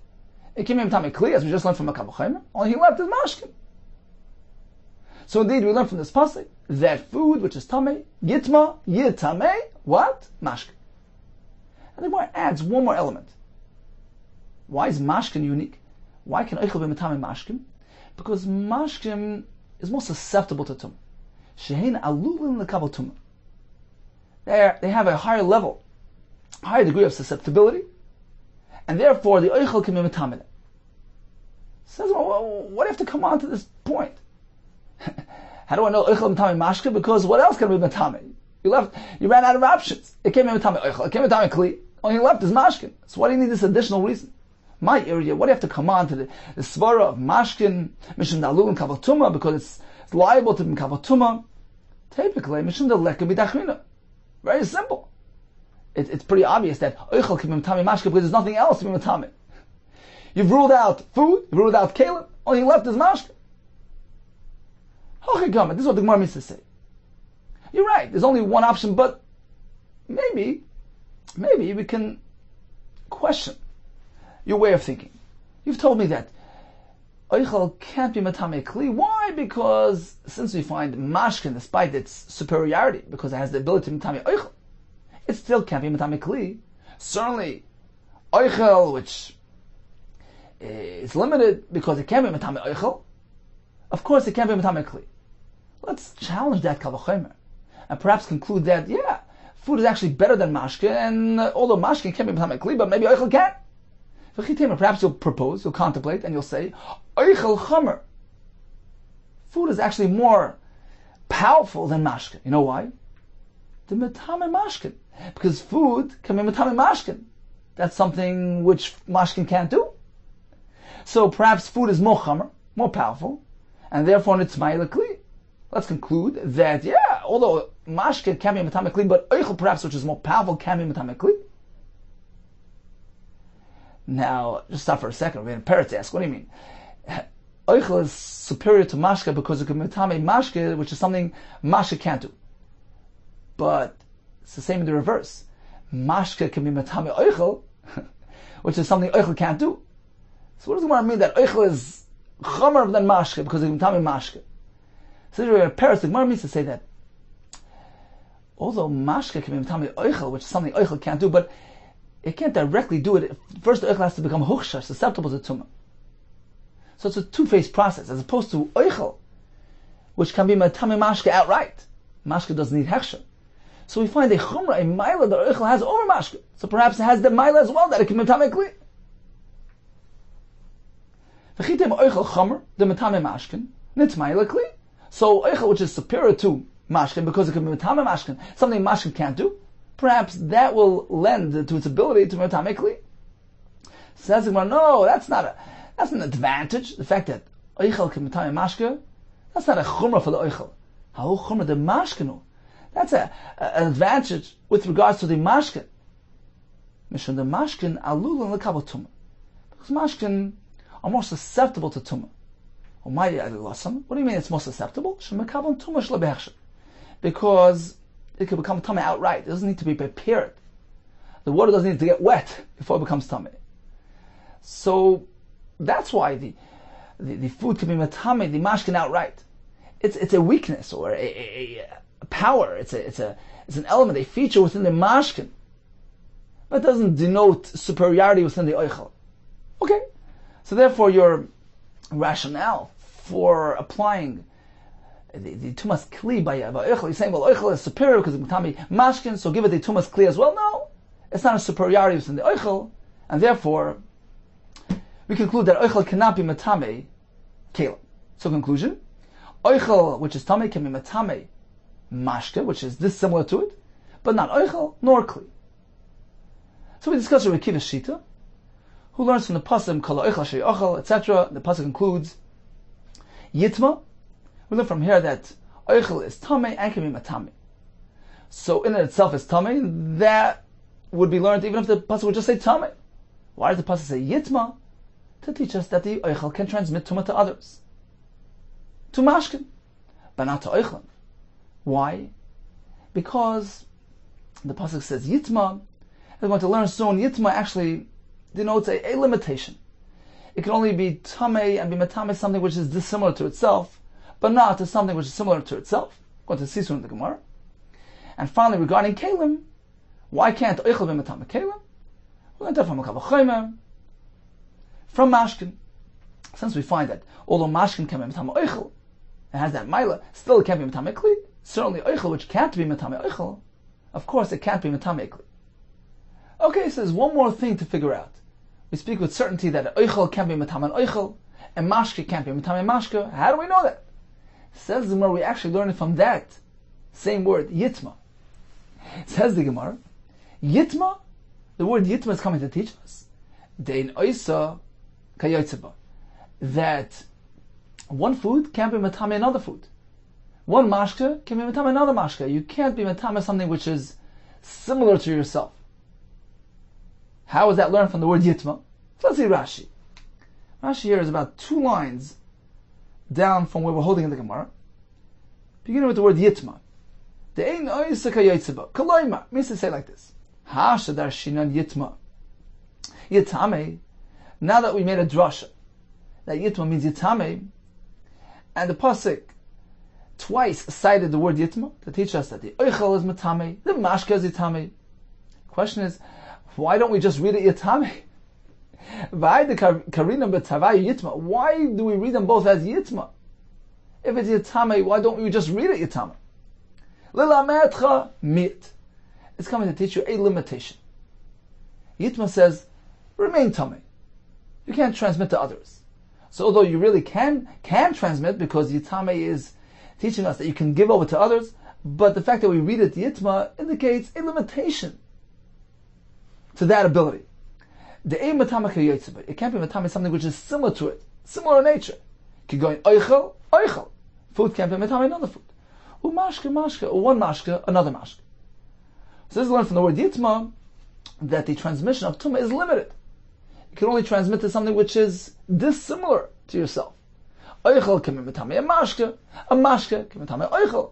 It can be metame kli, as we just learned from a kavachimer. Only he left is mashkin. So indeed, we learn from this pasuk that food which is tame, yitma, yitame, what? Mashkin. And the Gemara adds one more element. Why is mashkin unique? Why can oichel be metame mashkin? Because mashkin is more susceptible to tumah. Shehein alulin lekabel tumah. They have a higher level, higher degree of susceptibility, and therefore the oichel can be metame. Says, well, what do you have to come on to this point? How do I know oichel metame mashke? Because what else can be metame? You ran out of options. It can't be metame oichel. It can't be metame kli. Only left is mashkin. So why do you need this additional reason? My area, what do you have to come on to the svara of mashkin, mishum dalul and kavatuma, because it's liable to be kavatuma? Typically, mishum dalek be dachrina. Very simple. It's pretty obvious that oichel can be metame mashke because there's nothing else to be metame. You've ruled out food, you've ruled out kalim, only left is mashke. This is what the Gemara means to say. You're right, there's only one option, but maybe we can question your way of thinking. You've told me that oichel can't be metame kli. Why? Because since we find mashkin, despite its superiority, because it has the ability to metame oichel, it still can't be metame kli. Certainly, oichel, which is limited because it can't be metame oichel, of course it can't be metame kli. Let's challenge that kavachimer and perhaps conclude that food is actually better than mashke, and although mashke can't be metame kli, but maybe oichel can. Perhaps you'll propose, you'll contemplate, and you'll say, oichel chamer. Food is actually more powerful than mashke. You know why? The metame mashkin. Because food can be metame mashkin. That's something which mashkin can't do. So perhaps food is more chamer, more powerful, and therefore it's ma'ila kli. Let's conclude that, although mashkin can be metame kli, but oichel perhaps, which is more powerful, can be metame kli. Now, just stop for a second. We're going to parrot ask, what do you mean? Oichel is superior to mashke because it can be metame mashke, which is something mashke can't do. But it's the same in the reverse. Mashke can be metame oichel, which is something oichel can't do. So what does the Gemara mean that oichel is chomer than mashke because it can be metame mashke? So we're going to parrot. The Gemara means to say that although mashke can be metame oichel, which is something oichel can't do, but it can't directly do it. First, the oichel has to become huksha, susceptible to tumah. So it's a two-phase process, as opposed to oichel, which can be metame mashke outright. Mashke doesn't need hechsher. So we find a chumra, a maila that oichel has over mashke. So perhaps it has the maila as well, that it can be metame kli. V'chitem oichel chumra, the metame mashken, nit maila kli. So oichel, which is superior to mashken, because it can be metame mashken, something mashken can't do, perhaps that will lend to its ability to metame kli. Says the Gemara, no, that's an advantage. The fact that oichel can metame mashke, that's not a chumra for the oichel. How chumra the mashkenu? That's an advantage with regards to the mashken. Mishum the mashken alul and lekabel tumah, because mashken are more susceptible to tumah. What do you mean it's more susceptible? Because it can become tumah outright. It doesn't need to be prepared. The water doesn't need to get wet before it becomes tumah. So that's why the food can be metame, the mashkin outright. It's a weakness or a power. It's an element, a feature within the mashkin, but it doesn't denote superiority within the oichel. Okay, so therefore your rationale for applying the tumas kli by oichel, you're saying, well, oichel is superior because it's metame mashkin, so give it the tumas kli as well. No, it's not a superiority within the oichel, and therefore we conclude that oichel cannot be metame kelim. So conclusion, oichel, which is tame, can be metame mashke, which is dissimilar to it, but not oichel nor kli. So we discussed Rabbi Yehuda Shita, who learns from the pasuk kol oichel shei ochel, etc. The pasuk concludes yitma. We learn from here that oichel is tame and can be metame. So in it itself is tame. That would be learned even if the pasuk would just say tame. Why does the pasuk say yitma? To teach us that the oichel can transmit tumah to others, to mashkin, but not to oichel. Why? Because the pasuk says yitma. We're going to learn soon. Yitma actually denotes a limitation. It can only be tamei and be metame something which is dissimilar to itself, but not to something which is similar to itself. We're going to see soon in the Gemara. And finally, regarding kelim, why can't oichel be metame kelim? We're going to from localfile, from mashkin. Since we find that although mashkin can be metame oichel, it has that maila, still it can't be metame kli. Certainly oichel, which can't be metame oichel, of course it can't be metame kli. Okay, so there's one more thing to figure out. We speak with certainty that oichel can't be metame oichel, and mashke can't be metame mashke. How do we know that? Says the Gemara, we actually learn it from that same word, yitma. Says the Gemara, yitma, the word yitma is coming to teach us dein oisa kayotzeba, that one food can't be metame another food. One mashke can be metame another mashke. You can't be metame something which is similar to yourself. How is that learned from the word yitma? So let's see Rashi. Rashi here is about 2 lines down from where we're holding in the Gemara, beginning with the word yitma. De'ein oisa kayotzeba. Kaloima means to say like this: Ha shadar shinan yitma. Yitame. Now that we made a drasha that yitma means yitame, and the pasuk twice cited the word yitma to teach us that the oichel is metame, the mashke is yitame. Question is, why don't we just read it yitame? Why do we read them both as yitma? If it's yitame, why don't we just read it yitame? Lilametcha mit. It's coming to teach you a limitation. Yitma says, remain tame. You can't transmit to others. So although you really can transmit, because yitame is teaching us that you can give over to others, but the fact that we read it yitma indicates a limitation to that ability. It can't be metame something which is similar to it, similar in nature. Keep going oichel. Food can't be metame another food. Mashke, or one mashke, another mashke. So this is learned from the word yitma, that the transmission of tumah is limited. You can only transmit to something which is dissimilar to yourself. Oichel can be metame a mashke can be metame oichel,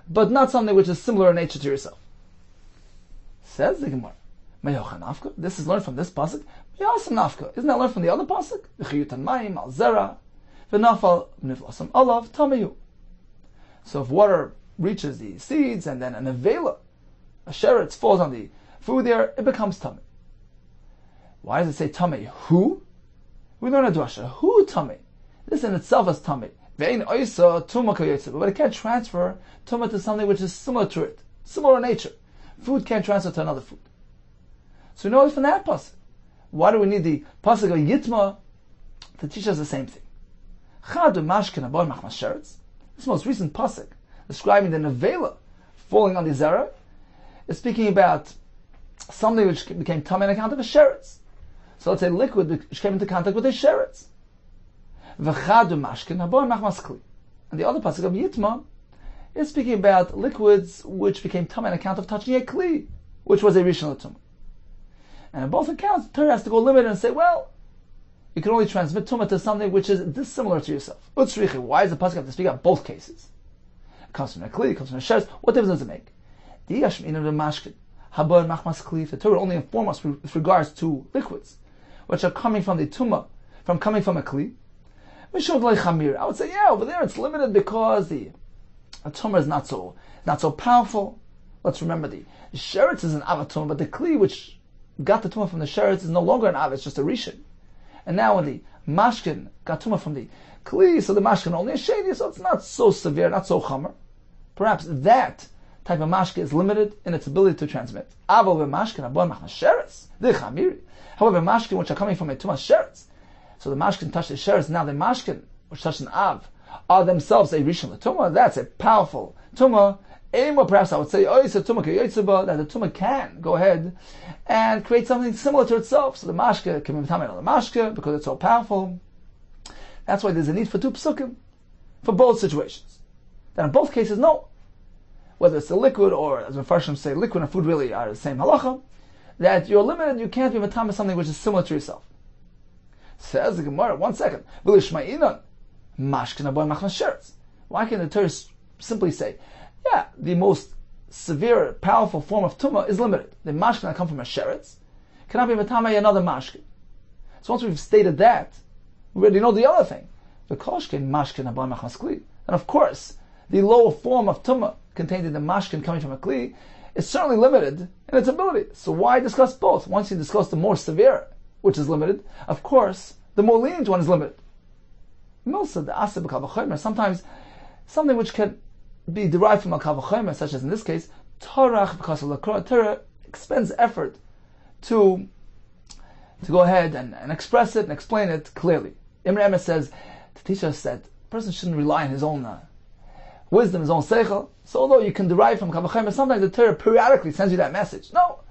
but not something which is similar in nature to yourself. Says the Gemara, nafka. This is learned from this pasuk. Nafka. Isn't that learned from the other pasuk? V'chiyutan mayim al zera v'nafal niflasam olav tamayu. So if water reaches the seeds and then an avela, a sheretz, falls on the food there, it becomes tummy. Why does it say tummy? Who? We learn a drasha. Who tummy? This in itself is tummy. Ve'in oisa tuma kayetze. But it can't transfer tumah to something which is similar to it, similar in nature. Food can't transfer to another food. So we know it from that pasuk. Why do we need the pasuk of Yitma to teach us the same thing? Chadu mashkin aboy machmas sheretz. This most recent pasuk describing the nevela falling on the zera is speaking about something which became tummy on account of a sheretz. So let's say liquid which came into contact with a sheretz. V'chadu mashkin aboy machmas kli. And the other pasuk of Yitma is speaking about liquids which became tummy on account of touching a kli, which was a rishon l'tumah. And in both accounts, the Torah has to go limited and say, well, you can only transmit tumah to something which is dissimilar to yourself. Utzrichi, why does the pasuk have to speak out both cases? It comes from a kli, it comes from a sheretz. What difference does it make? The Torah only informs us with regards to liquids, which are coming from the tumah, coming from a kli. I would say, yeah, over there it's limited because the tumah is not so powerful. Let's remember the sheretz is an avatumah, but the kli which got the tumah from the sheretz is no longer an av, it's just a rishon. And now when the mashkin got tumah from the kli, so the mashkin only a shady, so it's not so severe, not so chamer. Perhaps that type of mashkin is limited in its ability to transmit. However, mashkin which are coming from a tumah sheretz, so the mashkin touched the sheretz, now the mashkin which touched an av are themselves a rishon l'tumah. That's a powerful tumah. Or perhaps I would say that the tumah can go ahead and create something similar to itself. So the mashke can be metamed on the mashke because it's so powerful. That's why there's a need for two psukim for both situations. Then in both cases, no. Whether it's a liquid or, as the Farshim say, liquid and food really are the same halacha, that you're limited, you can't be metamed something which is similar to yourself. Says the Gemara, 1 second. Why can't the Torah simply say, yeah, the most severe, powerful form of tumah is limited. The mashkin that come from a sheretz cannot be metamei another mashkin. So once we've stated that, we already know the other thing. The koshkin mashkin abay machmas kli. And of course, the lower form of tumah contained in the mashkin coming from a kli is certainly limited in its ability. So why discuss both? Once you discuss the more severe, which is limited, of course, the more lenient one is limited. Milsa the asib kavachomer. Sometimes something which can be derived from a kavachomer, such as in this case, Torah, because of the Torah expends effort to go ahead and express it and explain it clearly. Imre Emes says to teach us that a person shouldn't rely on his own wisdom, his own seichel. So although you can derive from kavachomer, sometimes the Torah periodically sends you that message. No,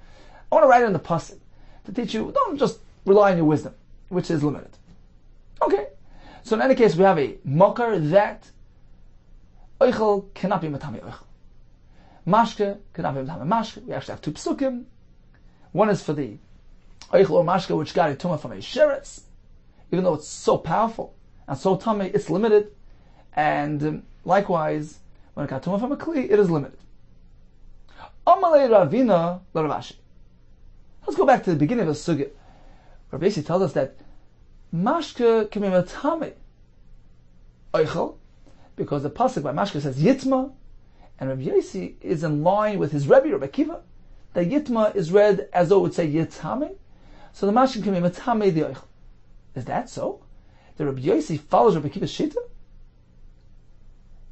I want to write it in the pasuk to teach you. Don't just rely on your wisdom, which is limited. Okay, so in any case, we have a mokar that oichel cannot be matame oichel. Mashke cannot be matame mashke. We actually have two psukim. One is for the oichel or mashke which got a tumah from a sheretz, even though it's so powerful and so tummy, it's limited. And likewise, when it got tumah from a kli, it is limited. Amalei Ravina l'Ravashi. Let's go back to the beginning of the sugya. Rabbi Yossi tells us that mashke can be matame oichel, because the pasuk by mashke says yitma, and Rabbi Yossi is in line with his Rebbe, Rabbi Akiva, that yitma is read as though it would say yitame, so the mashke can be matame the oichel. Is that so? The Rabbi Yossi follows Rabbi Akiva's shita?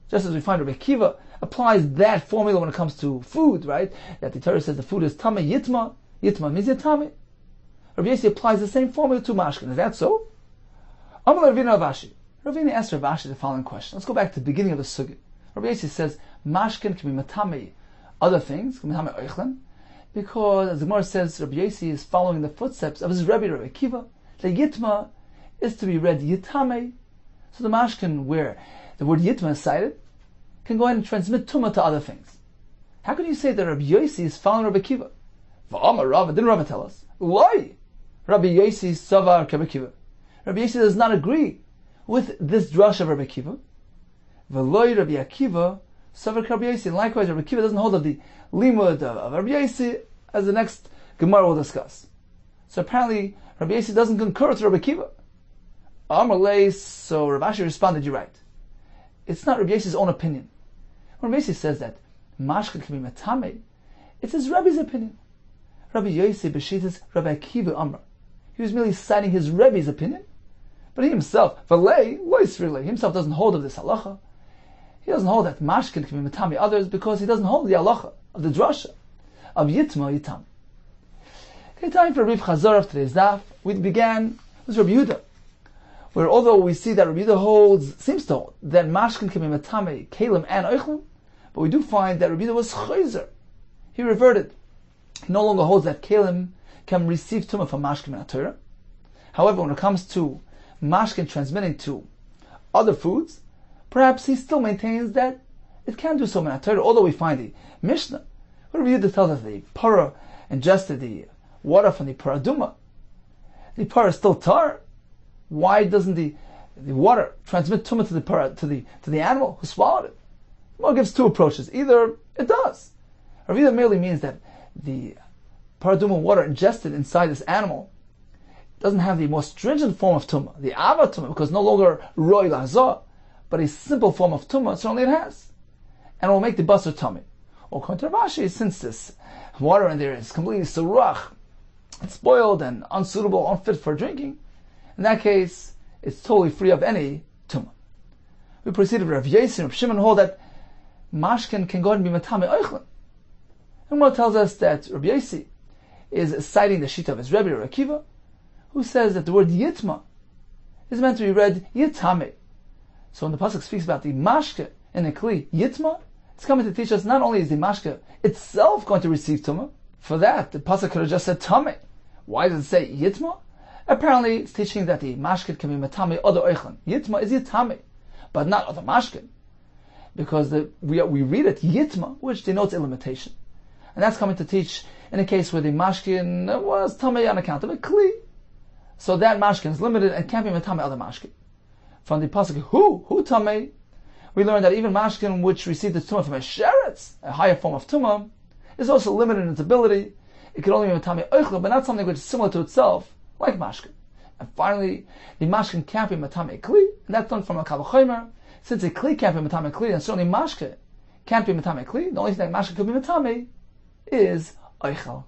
Just as we find Rabbi Akiva applies that formula when it comes to food, right? That the Torah says the food is tame yitma, yitma means yitame. Rabbi Yossi applies the same formula to mashkin. Is that so? Amal Ravina Avashi. Ravina asked Rav Ashi the following question. Let's go back to the beginning of the sugya. Rabbi Yossi says mashkin can be matame other things, can be matame oichlen, because as the Gemara says, Rabbi Yossi is following the footsteps of his Rebbe, Rabbi Akiva. The yitma is to be read yitame. So the mashkin where the word yitma is cited can go ahead and transmit tumah to other things. How can you say that Rabbi Yossi is following Rabbi Akiva? V'amar Rava, didn't Rava tell us? Why? Rabbi Yossi Savar Rabbi Akiva. Rabbi Yossi does not agree with this drush of Rabbi Akiva. V'loi Rabbi Akiva Savar Rabbi Yossi. And likewise, Rabbi Akiva doesn't hold of the limud of Rabbi Yossi, as the next Gemara will discuss. So apparently, Rabbi Yossi doesn't concur with Rabbi Akiva. Amalei, so Rav Ashi responded, you're right. It's not Rabbi Yossi's own opinion. When Rabbi Yossi says that mashkin can be matame, it's his Rebbe's opinion. Rabbi Yossi b'shitas Rabbi Akiva Amar. He was merely citing his Rebbe's opinion, but he himself, v'lei, lois really, himself doesn't hold of this halacha. He doesn't hold that mashkin can be matame others because he doesn't hold the halacha of the drasha of yitma yitam. Okay, time for Rav Chazor of today's daf. We began with Rabbi Yehuda, where although we see that Rabbi Yehuda seems to hold that mashkin can be matame kalim and oichlim, but we do find that Rabbi Yehuda was chayzer. He reverted. He no longer holds that kalim can receive tumah from mashkin and Torah. However, when it comes to mashkin transmitting to other foods, perhaps he still maintains that it can do so in Torah. Although we find the Mishnah, where Rabbi Yehuda tells us the parah ingested the water from the paraduma, the parah is still tar. Why doesn't the water transmit tumah to the parah, to the animal who swallowed it? Well, it gives two approaches. Either it does. Rabbi Yehuda merely means that the paraduma water ingested inside this animal doesn't have the more stringent form of tumah, the ava tumah, because no longer roi lahazah, but a simple form of tumah, certainly it has. And it will make the basar tummy. Or according to Rav Ashi, since this water in there is completely surach, it's spoiled and unsuitable, unfit for drinking, in that case, it's totally free of any tumah. We proceeded with Rav Yossi and Rav Shimon hold that mashkin can go ahead and be matame oichlin. And what tells us that Rabbi Yossi is citing the shita of his Rebbe, Rabbi Akiva, who says that the word yitma is meant to be read yitame. So when the pasuk speaks about the mashke in the kli yitma, it's coming to teach us not only is the mashke itself going to receive tumah. For that, the pasuk could have just said tame. Why does it say yitma? Apparently, it's teaching that the mashke can be matame other oichlin. Yitma is yitame, but not other mashke, because we read it yitma, which denotes a limitation. And that's coming to teach in a case where the mashkin was tamei on account of a kli. So that mashkin is limited and can't be matame other mashkin. From the pasuk, who tamei, we learn that even mashkin which received its tumah from a sheretz, a higher form of tumah, is also limited in its ability. It can only be matame oichel, but not something which is similar to itself, like mashkin. And finally, the mashkin can't be matame kli, and that's done from a kal v'chomer. Since a kli can't be matame kli, and certainly mashkin can't be matame kli, the only thing that mashkin could be matame is oichel.